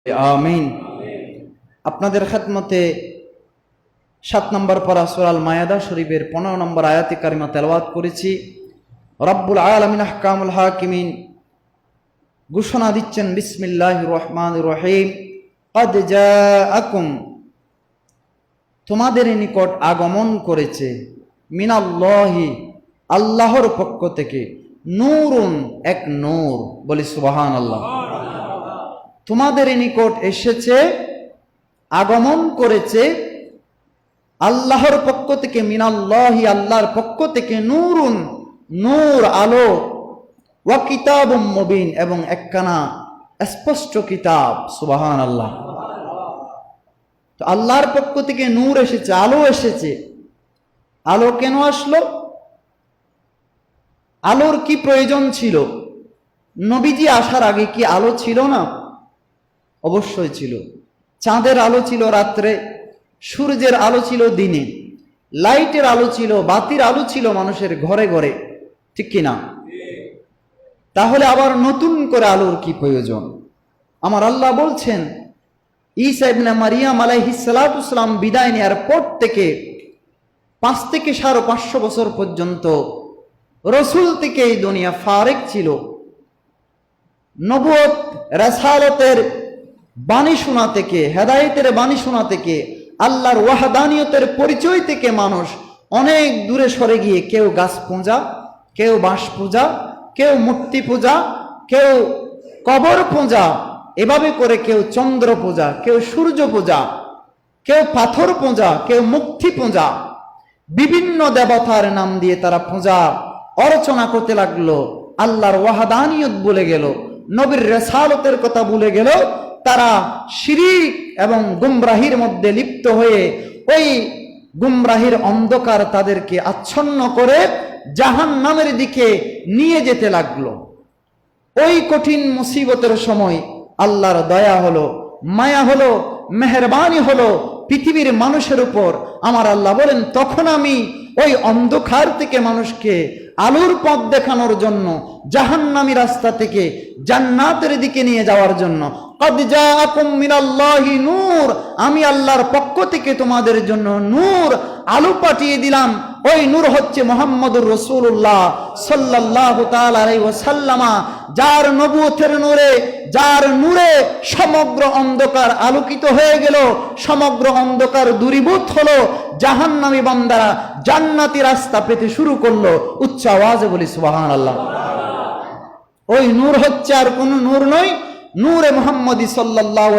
আমিন। আপনাদের খেদমতে 7 নম্বর পারা সূরা আল মায়েদা শরীফের 15 নম্বর আয়াতে কারিমা তেলাওয়াত করেছি। রব্বুল আলামিন আহকামুল হাকিমিন ঘোষণা দিচ্ছেন, বিসমিল্লাহির রহমানির রহিম, ক্বাদ জাআকুম, তোমাদের নিকট আগমন করেছে, মিনাল্লাহি, আল্লাহর পক্ষ থেকে, নূরুন, এক নূর। বলি সুবহানাল্লাহ। তোমাদের নিকট এসেছে, আগমন করেছে আল্লাহর পক্ষ থেকে, মিনাল্লাহি, আল্লাহর পক্ষ থেকে, নূরুন, নূর, আলো, ওয়া কিতাবুম মুবিন, এবং একখানা স্পষ্ট কিতাব। সুবহানাল্লাহ। তো আল্লাহর পক্ষ থেকে নূর এসেছে, আলো এসেছে। আলো কেন আসলো? আলোর কি প্রয়োজন ছিল? নবীজি আসার আগে কি আলো ছিল না? অবশ্যই ছিল। চাঁদের আলো ছিল রাত্রে, সূর্যের আলো ছিল দিনে, লাইটের আলো ছিল, বাতির আলো ছিল মানুষের ঘরে ঘরে, ঠিক কিনা? তাহলে আবার নতুন করে আলোর কি প্রয়োজন? আমার আল্লাহ বলছেন, ঈসা ইবনে মারিয়াম আলাইহিস সালাতু সালাম বিদায় নেওয়ার পর থেকে 5 থেকে 550 বছর পর্যন্ত রসুল থেকে এই দুনিয়া ফারেক ছিল। নবুয়ত, রাসালাতের বাণী শোনা থেকে, হেদায়েতের বাণী শোনা থেকে, আল্লাহর ওয়াহদানিয়তের পরিচয় থেকে মানুষ অনেক দূরে সরে গিয়ে কেউ গাছ পূজা, কেউ বাঁশ পূজা, কেউ মূর্তি পূজা, কেউ কবর পূজা, এভাবে করে কেউ চন্দ্র পূজা, কেউ সূর্য পূজা, কেউ পাথর পূজা, কেউ মুক্তি পূজা, বিভিন্ন দেবতার নাম দিয়ে তারা পূজা অর্চনা করতে লাগলো। আল্লাহর ওয়াহদানিয়ত ভুলে গেল, নবীর রিসালাতের কথা ভুলে গেল। তারা শিরিক এবং গুমরাহির মধ্যে লিপ্ত হয়ে ওই গুমরাহির অন্ধকার তাদেরকে আচ্ছন্ন করে জাহান্নামের দিকে নিয়ে যেতে লাগলো। ওই কঠিন মুসিবতের সময় আল্লাহর দয়া হলো, মায়া হলো, মেহেরবানি হলো পৃথিবীর মানুষের উপর। আমার আল্লাহ বলেন, তখন আমি ওই অন্ধকার থেকে মানুষকে আলোর পথ দেখানোর জন্য, জাহান্নামী রাস্তা থেকে জান্নাতের দিকে নিয়ে যাওয়ার জন্য, ক্বাদ জাআকুম মিনাল্লাহি নূর, আমি আল্লাহর পক্ষ থেকে তোমাদের জন্য নূর, আলো পাঠিয়ে দিলাম। ওই নূর হচ্ছে মুহাম্মদুর রাসূলুল্লাহ সাল্লাল্লাহু তাআলা আলাইহি ওয়াসাল্লাম, যার নবুয়তের নূরে, যার নূরে সমগ্র অন্ধকার আলোকিত হয়ে গেল, সমগ্র অন্ধকার দূরীভূত হলো, জাহান্নামী বান্দারা জান্নাতি রাস্তা পেতে শুরু করলো। উচ্চ আওয়াজে বলি সুবহানাল্লাহ। ওই নূর হচ্ছে আর কোন নূর নয়, নূরে মুহাম্মদী সাল্লাল্লাহু